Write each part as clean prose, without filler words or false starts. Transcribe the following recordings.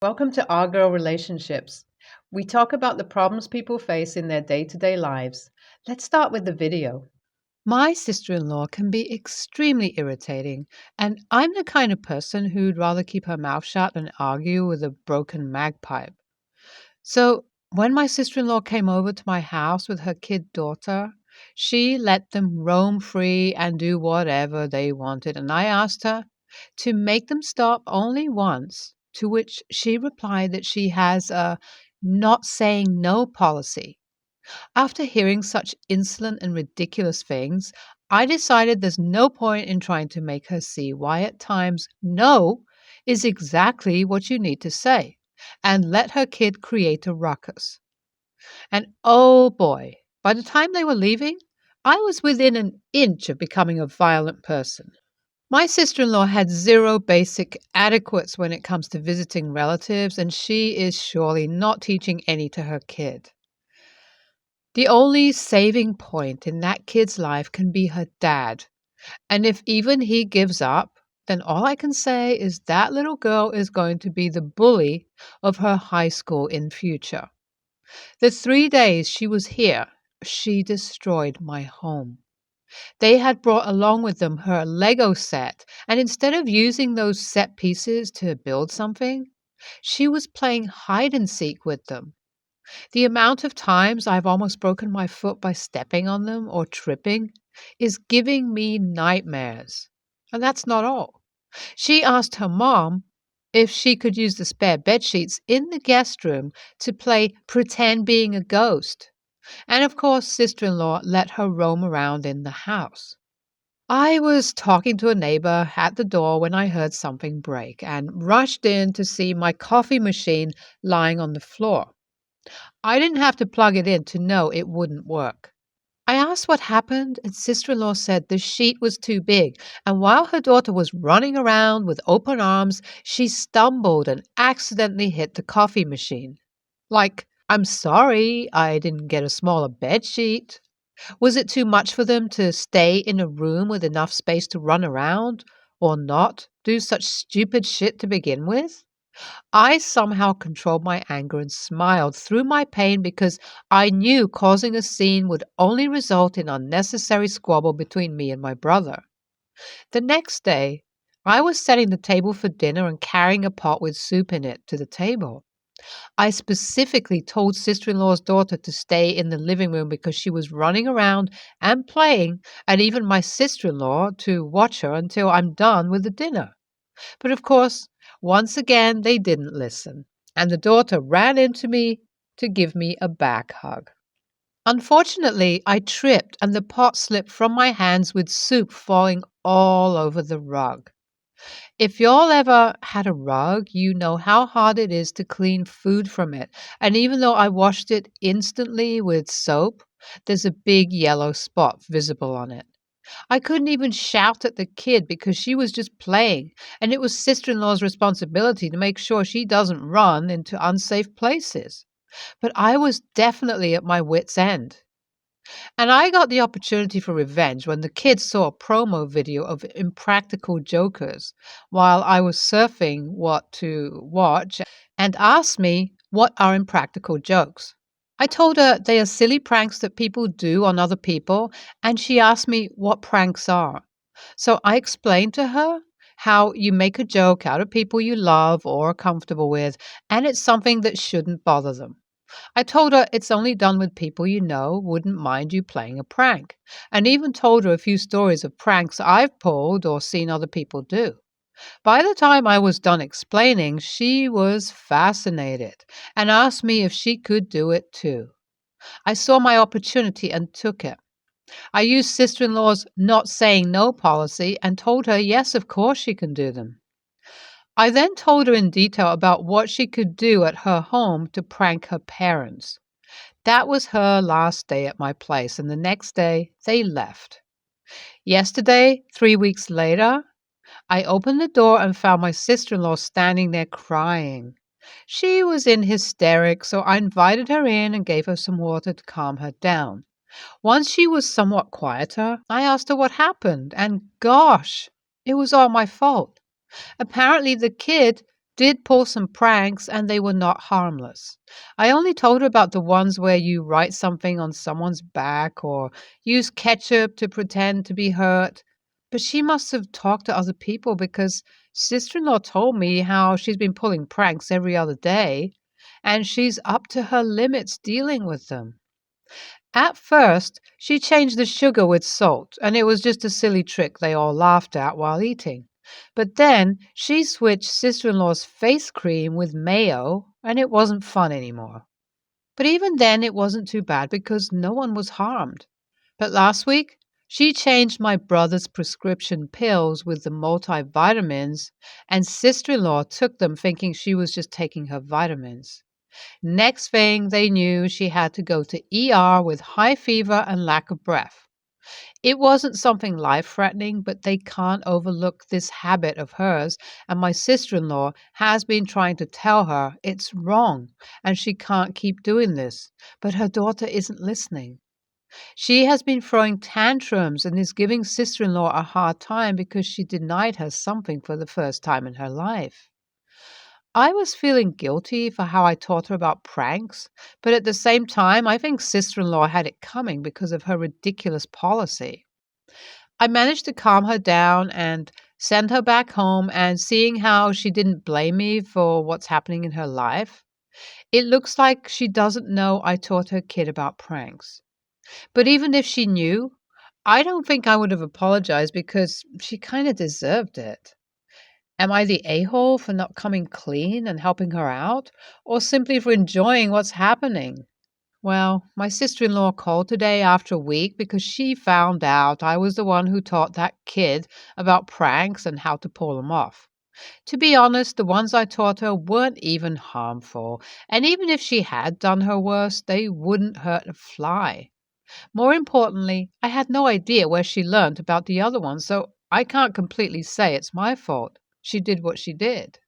Welcome to Our Girl Relationships. We talk about the problems people face in their day to day lives. Let's start with the video. My sister in law can be extremely irritating, and I'm the kind of person who'd rather keep her mouth shut than argue with a broken magpipe. So, when my sister in law came over to my house with her kid daughter, she let them roam free and do whatever they wanted, and I asked her to make them stop only once, to which she replied that she has a not saying no policy. After hearing such insolent and ridiculous things, I decided there's no point in trying to make her see why at times no is exactly what you need to say, and let her kid create a ruckus. And oh boy, by the time they were leaving, I was within an inch of becoming a violent person. My sister in law had zero basic adequates when it comes to visiting relatives, and she is surely not teaching any to her kid. The only saving point in that kid's life can be her dad. And if even he gives up, then all I can say is that little girl is going to be the bully of her high school in future. The 3 days she was here, she destroyed my home. They had brought along with them her Lego set, and instead of using those set pieces to build something, she was playing hide and seek with them. The amount of times I've almost broken my foot by stepping on them or tripping is giving me nightmares. And that's not all. She asked her mom if she could use the spare bed sheets in the guest room to play pretend being a ghost. And of course, sister in law let her roam around in the house. I was talking to a neighbor at the door when I heard something break and rushed in to see my coffee machine lying on the floor. I didn't have to plug it in to know it wouldn't work. I asked what happened, and sister in law said the sheet was too big, and while her daughter was running around with open arms, she stumbled and accidentally hit the coffee machine. Like, I'm sorry, I didn't get a smaller bed sheet. Was it too much for them to stay in a room with enough space to run around, or not do such stupid shit to begin with? I somehow controlled my anger and smiled through my pain because I knew causing a scene would only result in unnecessary squabble between me and my brother. The next day, I was setting the table for dinner and carrying a pot with soup in it to the table. I specifically told sister in law's daughter to stay in the living room because she was running around and playing, and even my sister in law to watch her until I'm done with the dinner. But of course, once again, they didn't listen, and the daughter ran into me to give me a back hug. Unfortunately, I tripped and the pot slipped from my hands with soup falling all over the rug. If y'all ever had a rug, you know how hard it is to clean food from it. And even though I washed it instantly with soap, there's a big yellow spot visible on it. I couldn't even shout at the kid because she was just playing, and it was sister in law's responsibility to make sure she doesn't run into unsafe places. But I was definitely at my wits' end. And I got the opportunity for revenge when the kids saw a promo video of Impractical Jokers while I was surfing what to watch and asked me what are impractical jokes. I told her they are silly pranks that people do on other people, and she asked me what pranks are. So I explained to her how you make a joke out of people you love or are comfortable with, and it's something that shouldn't bother them. I told her it's only done with people you know wouldn't mind you playing a prank, and even told her a few stories of pranks I've pulled or seen other people do. By the time I was done explaining, she was fascinated and asked me if she could do it too. I saw my opportunity and took it. I used sister in law's not saying no policy and told her yes, of course she can do them. I then told her in detail about what she could do at her home to prank her parents. That was her last day at my place, and the next day they left. Yesterday, 3 weeks later, I opened the door and found my sister in law standing there crying. She was in hysterics, so I invited her in and gave her some water to calm her down. Once she was somewhat quieter, I asked her what happened, and gosh, it was all my fault. Apparently, the kid did pull some pranks and they were not harmless. I only told her about the ones where you write something on someone's back or use ketchup to pretend to be hurt. But she must have talked to other people because sister in law told me how she's been pulling pranks every other day and she's up to her limits dealing with them. At first, she changed the sugar with salt, and it was just a silly trick they all laughed at while eating. But then she switched sister in law's face cream with mayo, and it wasn't fun anymore. But even then, it wasn't too bad because no one was harmed. But last week, she changed my brother's prescription pills with the multivitamins, and sister in law took them thinking she was just taking her vitamins. Next thing they knew, she had to go to ER with high fever and lack of breath. It wasn't something life-threatening, but they can't overlook this habit of hers, and my sister-in-law has been trying to tell her it's wrong and she can't keep doing this, but her daughter isn't listening. She has been throwing tantrums and is giving sister-in-law a hard time because she denied her something for the first time in her life. I was feeling guilty for how I taught her about pranks, but at the same time, I think sister in law had it coming because of her ridiculous policy. I managed to calm her down and send her back home, and seeing how she didn't blame me for what's happening in her life, it looks like she doesn't know I taught her kid about pranks. But even if she knew, I don't think I would have apologized because she kind of deserved it. Am I the a-hole for not coming clean and helping her out, or simply for enjoying what's happening? Well, my sister-in-law called today after a week because she found out I was the one who taught that kid about pranks and how to pull them off. To be honest, the ones I taught her weren't even harmful, and even if she had done her worst, they wouldn't hurt a fly. More importantly, I had no idea where she learned about the other ones, so I can't completely say it's my fault. She did what she did.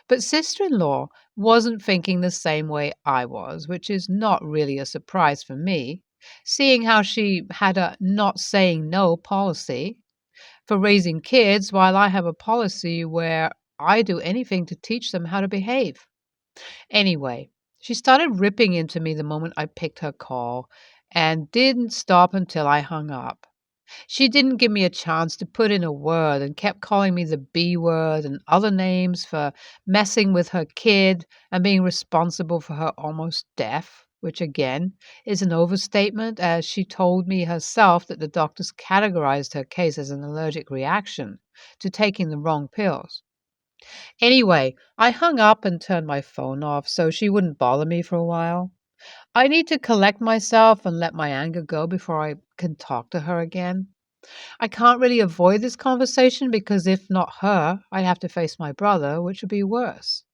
But sister in law wasn't thinking the same way I was, which is not really a surprise for me, seeing how she had a not saying no policy for raising kids while I have a policy where I do anything to teach them how to behave. Anyway, she started ripping into me the moment I picked her call and didn't stop until I hung up. She didn't give me a chance to put in a word and kept calling me the B word and other names for messing with her kid and being responsible for her almost death, which again is an overstatement as she told me herself that the doctors categorized her case as an allergic reaction to taking the wrong pills. Anyway, I hung up and turned my phone off so she wouldn't bother me for a while. I need to collect myself and let my anger go before I can talk to her again. I can't really avoid this conversation because if not her, I'd have to face my brother, which would be worse.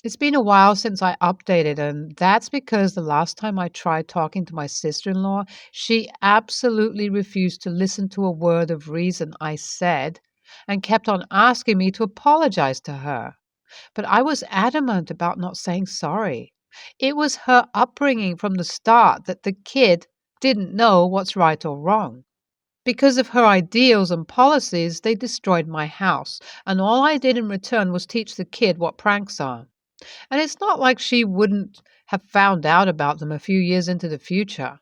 It's been a while since I updated, and that's because the last time I tried talking to my sister in law, she absolutely refused to listen to a word of reason I said and kept on asking me to apologize to her. But I was adamant about not saying sorry. It was her upbringing from the start that the kid didn't know what's right or wrong. Because of her ideals and policies, they destroyed my house, and all I did in return was teach the kid what pranks are. And it's not like she wouldn't have found out about them a few years into the future.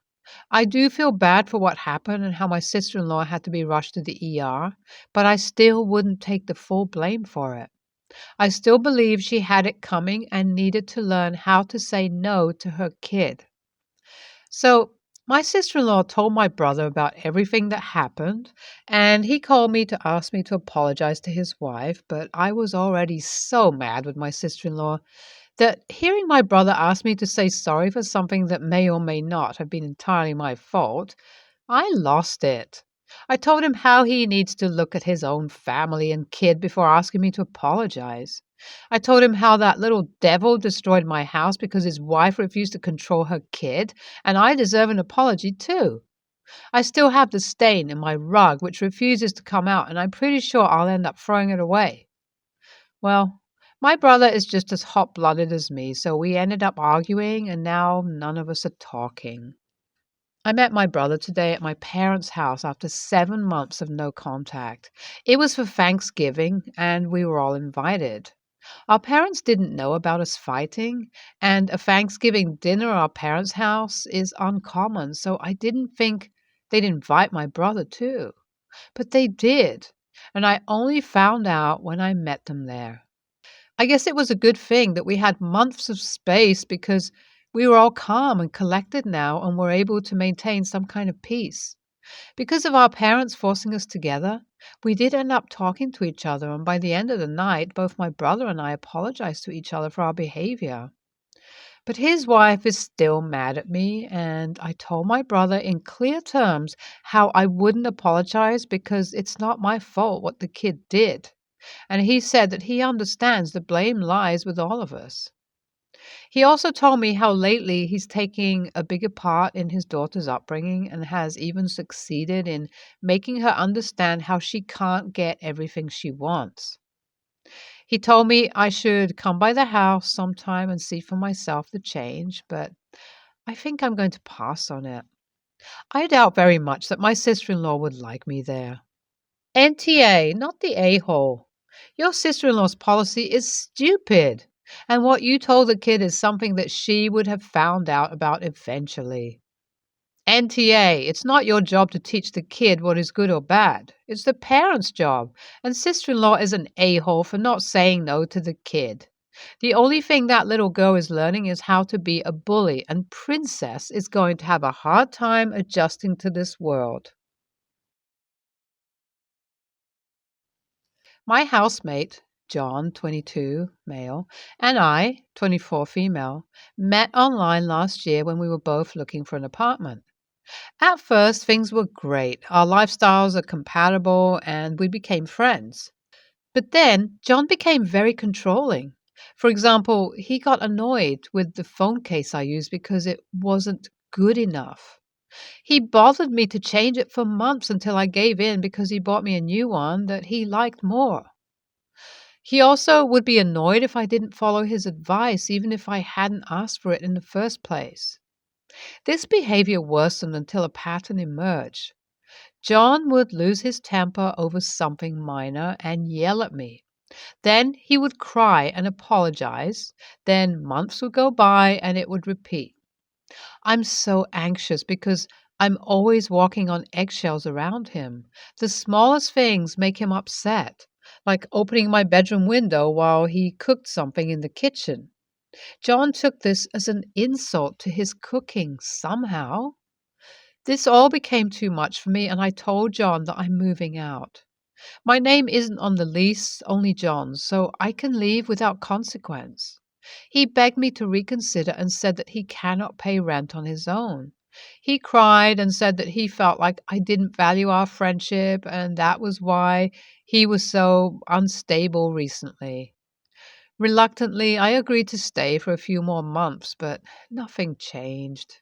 I do feel bad for what happened and how my sister in law had to be rushed to the ER, but I still wouldn't take the full blame for it. I still believe she had it coming and needed to learn how to say no to her kid. So, my sister in law told my brother about everything that happened, and he called me to ask me to apologize to his wife. But I was already so mad with my sister in law that hearing my brother ask me to say sorry for something that may or may not have been entirely my fault, I lost it. I told him how he needs to look at his own family and kid before asking me to apologize. I told him how that little devil destroyed my house because his wife refused to control her kid, and I deserve an apology too. I still have the stain in my rug which refuses to come out, and I'm pretty sure I'll end up throwing it away. Well, my brother is just as hot-blooded as me, so we ended up arguing, and now none of us are talking. I met my brother today at my parents' house after 7 months of no contact. It was for Thanksgiving, and we were all invited. Our parents didn't know about us fighting, and a Thanksgiving dinner at our parents' house is uncommon, so I didn't think they'd invite my brother too. But they did, and I only found out when I met them there. I guess it was a good thing that we had months of space because we were all calm and collected now and were able to maintain some kind of peace. Because of our parents forcing us together, we did end up talking to each other, and by the end of the night, both my brother and I apologized to each other for our behavior. But his wife is still mad at me, and I told my brother in clear terms how I wouldn't apologize because it's not my fault what the kid did. And he said that he understands the blame lies with all of us. He also told me how lately he's taking a bigger part in his daughter's upbringing and has even succeeded in making her understand how she can't get everything she wants. He told me I should come by the house sometime and see for myself the change, but I think I'm going to pass on it. I doubt very much that my sister in law would like me there. NTA, not the a hole. Your sister in law's policy is stupid. And what you told the kid is something that she would have found out about eventually. NTA, it's not your job to teach the kid what is good or bad. It's the parent's job. And sister in law is an a hole for not saying no to the kid. The only thing that little girl is learning is how to be a bully, and Princess is going to have a hard time adjusting to this world. My housemate, John, 22, male, and I, 24, female, met online last year when we were both looking for an apartment. At first, things were great. Our lifestyles are compatible and we became friends. But then, John became very controlling. For example, he got annoyed with the phone case I used because it wasn't good enough. He bothered me to change it for months until I gave in because he bought me a new one that he liked more. He also would be annoyed if I didn't follow his advice, even if I hadn't asked for it in the first place. This behavior worsened until a pattern emerged. John would lose his temper over something minor and yell at me. Then he would cry and apologize. Then months would go by and it would repeat. I'm so anxious because I'm always walking on eggshells around him. The smallest things make him upset, like opening my bedroom window while he cooked something in the kitchen. John took this as an insult to his cooking somehow. This all became too much for me, and I told John that I'm moving out. My name isn't on the lease, only John's, so I can leave without consequence. He begged me to reconsider and said that he cannot pay rent on his own. He cried and said that he felt like I didn't value our friendship, and that was why he was so unstable recently. Reluctantly, I agreed to stay for a few more months, but nothing changed.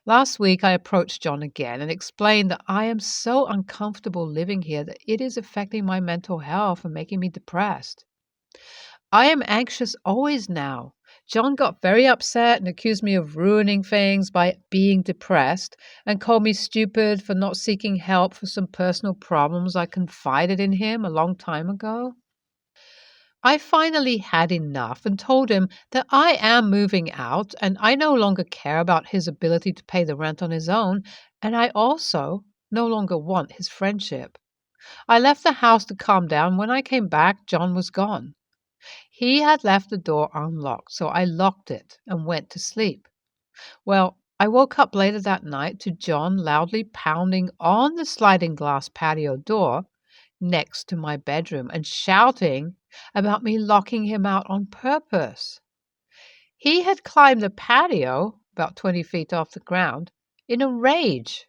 Last week, I approached John again and explained that I am so uncomfortable living here that it is affecting my mental health and making me depressed. I am anxious always now. John got very upset and accused me of ruining things by being depressed and called me stupid for not seeking help for some personal problems I confided in him a long time ago. I finally had enough and told him that I am moving out and I no longer care about his ability to pay the rent on his own, and I also no longer want his friendship. I left the house to calm down. When I came back, John was gone. He had left the door unlocked, so I locked it and went to sleep. Well, I woke up later that night to John loudly pounding on the sliding glass patio door next to my bedroom and shouting about me locking him out on purpose. He had climbed the patio, about 20 feet off the ground, in a rage.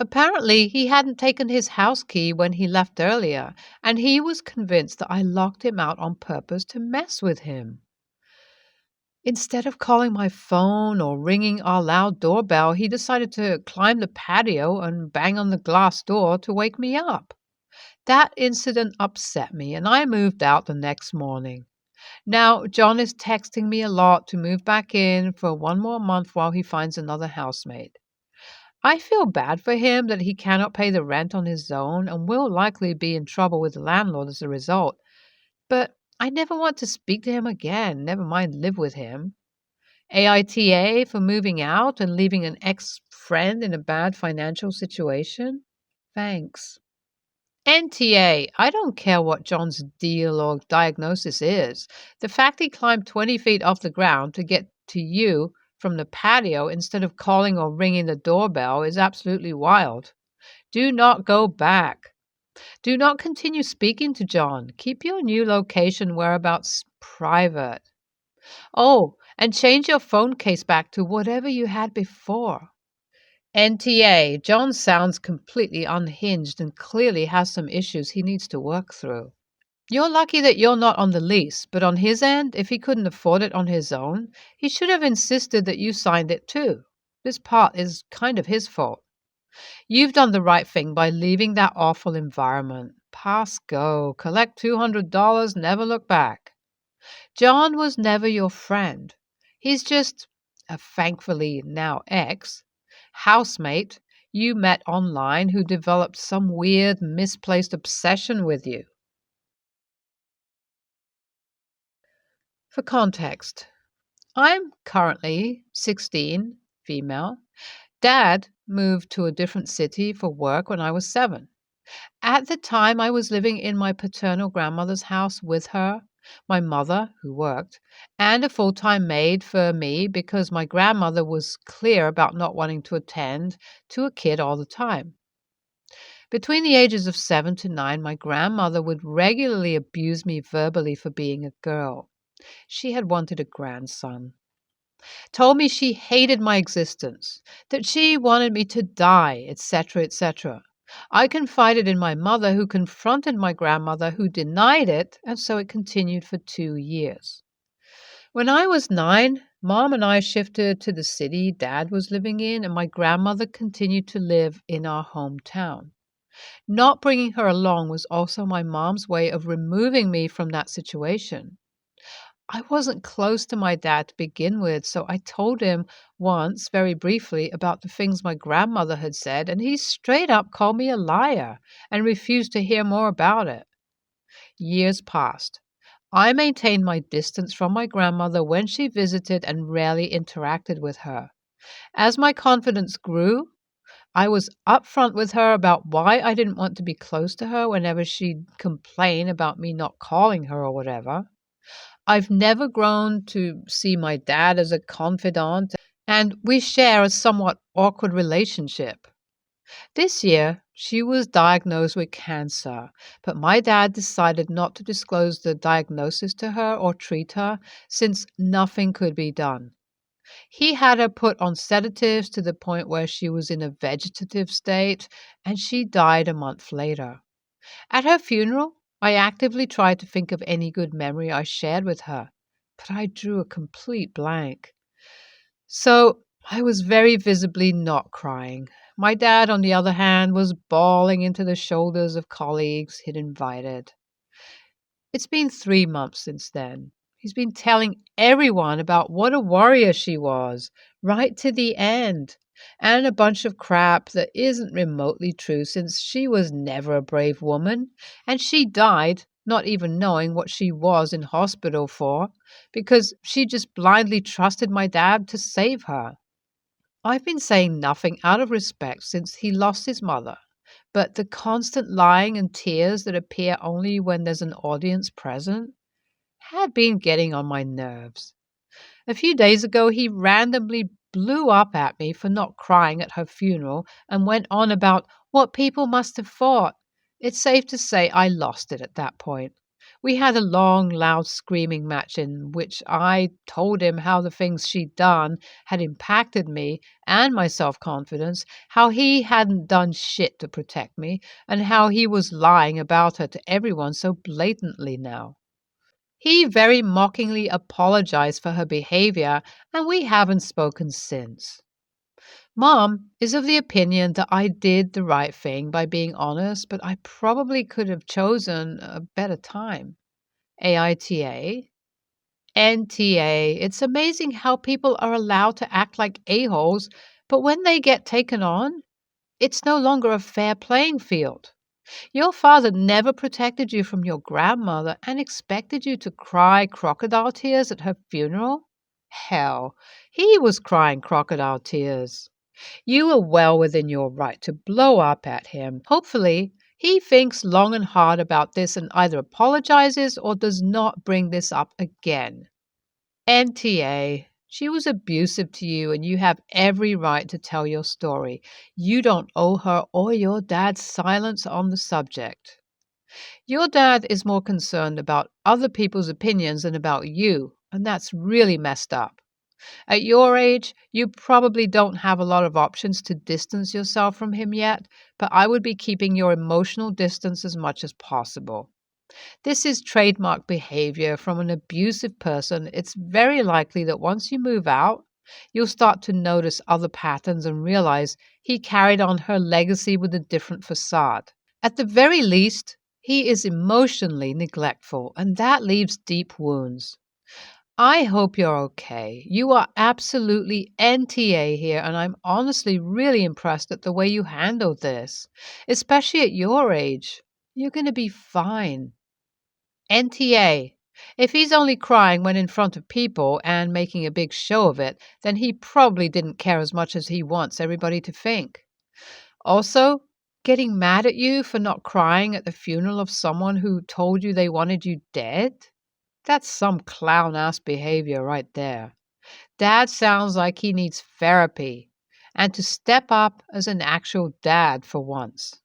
Apparently, he hadn't taken his house key when he left earlier, and he was convinced that I locked him out on purpose to mess with him. Instead of calling my phone or ringing our loud doorbell, he decided to climb the patio and bang on the glass door to wake me up. That incident upset me, and I moved out the next morning. Now, John is texting me a lot to move back in for one more month while he finds another housemate. I feel bad for him that he cannot pay the rent on his own and will likely be in trouble with the landlord as a result. But I never want to speak to him again, never mind live with him. AITA for moving out and leaving an ex friend in a bad financial situation? Thanks. NTA, I don't care what John's deal or diagnosis is. The fact he climbed 20 feet off the ground to get to you from the patio instead of calling or ringing the doorbell is absolutely wild. Do not go back. Do not continue speaking to John. Keep your new location whereabouts private. Oh, and change your phone case back to whatever you had before. NTA, John sounds completely unhinged and clearly has some issues he needs to work through. You're lucky that you're not on the lease, but on his end, if he couldn't afford it on his own, he should have insisted that you signed it too. This part is kind of his fault. You've done the right thing by leaving that awful environment. Pass go, collect $200, never look back. John was never your friend. He's just a thankfully now ex housemate you met online who developed some weird, misplaced obsession with you. For context, I'm currently 16, female. Dad moved to a different city for work when I was 7. At the time, I was living in my paternal grandmother's house with her, my mother, who worked, and a full time maid for me because my grandmother was clear about not wanting to attend to a kid all the time. Between the ages of 7 to 9, my grandmother would regularly abuse me verbally for being a girl. She had wanted a grandson. Told me she hated my existence, that she wanted me to die, etc., etc. I confided in my mother, who confronted my grandmother, who denied it, and so it continued for 2 years. When I was 9, Mom and I shifted to the city Dad was living in, and my grandmother continued to live in our hometown. Not bringing her along was also my mom's way of removing me from that situation. I wasn't close to my dad to begin with, so I told him once, very briefly, about the things my grandmother had said, and he straight up called me a liar and refused to hear more about it. Years passed. I maintained my distance from my grandmother when she visited and rarely interacted with her. As my confidence grew, I was upfront with her about why I didn't want to be close to her whenever she'd complain about me not calling her or whatever. I've never grown to see my dad as a confidant, and we share a somewhat awkward relationship. This year, she was diagnosed with cancer, but my dad decided not to disclose the diagnosis to her or treat her since nothing could be done. He had her put on sedatives to the point where she was in a vegetative state, and she died a month later. At her funeral, I actively tried to think of any good memory I shared with her, but I drew a complete blank. So I was very visibly not crying. My dad, on the other hand, was bawling into the shoulders of colleagues he'd invited. It's been 3 months since then. He's been telling everyone about what a warrior she was, right to the end, and a bunch of crap that isn't remotely true since she was never a brave woman, and she died not even knowing what she was in hospital for because she just blindly trusted my dad to save her. I've been saying nothing out of respect since he lost his mother, but the constant lying and tears that appear only when there's an audience present had been getting on my nerves. A few days ago, he randomly blew up at me for not crying at her funeral and went on about what people must have thought. It's safe to say I lost it at that point. We had a long, loud screaming match in which I told him how the things she'd done had impacted me and my self-confidence, how he hadn't done shit to protect me, and how he was lying about her to everyone so blatantly now. He very mockingly apologized for her behavior, and we haven't spoken since. Mom is of the opinion that I did the right thing by being honest, but I probably could have chosen a better time. AITA? NTA. It's amazing how people are allowed to act like a-holes, but when they get taken on, it's no longer a fair playing field. Your father never protected you from your grandmother and expected you to cry crocodile tears at her funeral? Hell, he was crying crocodile tears. You were well within your right to blow up at him. Hopefully, he thinks long and hard about this and either apologizes or does not bring this up again. NTA, she was abusive to you and you have every right to tell your story. You don't owe her or your dad silence on the subject. Your dad is more concerned about other people's opinions than about you, and that's really messed up. At your age, you probably don't have a lot of options to distance yourself from him yet, but I would be keeping your emotional distance as much as possible. This is trademark behavior from an abusive person. It's very likely that once you move out, you'll start to notice other patterns and realize he carried on her legacy with a different facade. At the very least, he is emotionally neglectful, and that leaves deep wounds. I hope you're okay. You are absolutely NTA here, and I'm honestly really impressed at the way you handled this, especially at your age. You're going to be fine. NTA. If he's only crying when in front of people and making a big show of it, then he probably didn't care as much as he wants everybody to think. Also, getting mad at you for not crying at the funeral of someone who told you they wanted you dead? That's some clown ass behavior right there. Dad sounds like he needs therapy and to step up as an actual dad for once.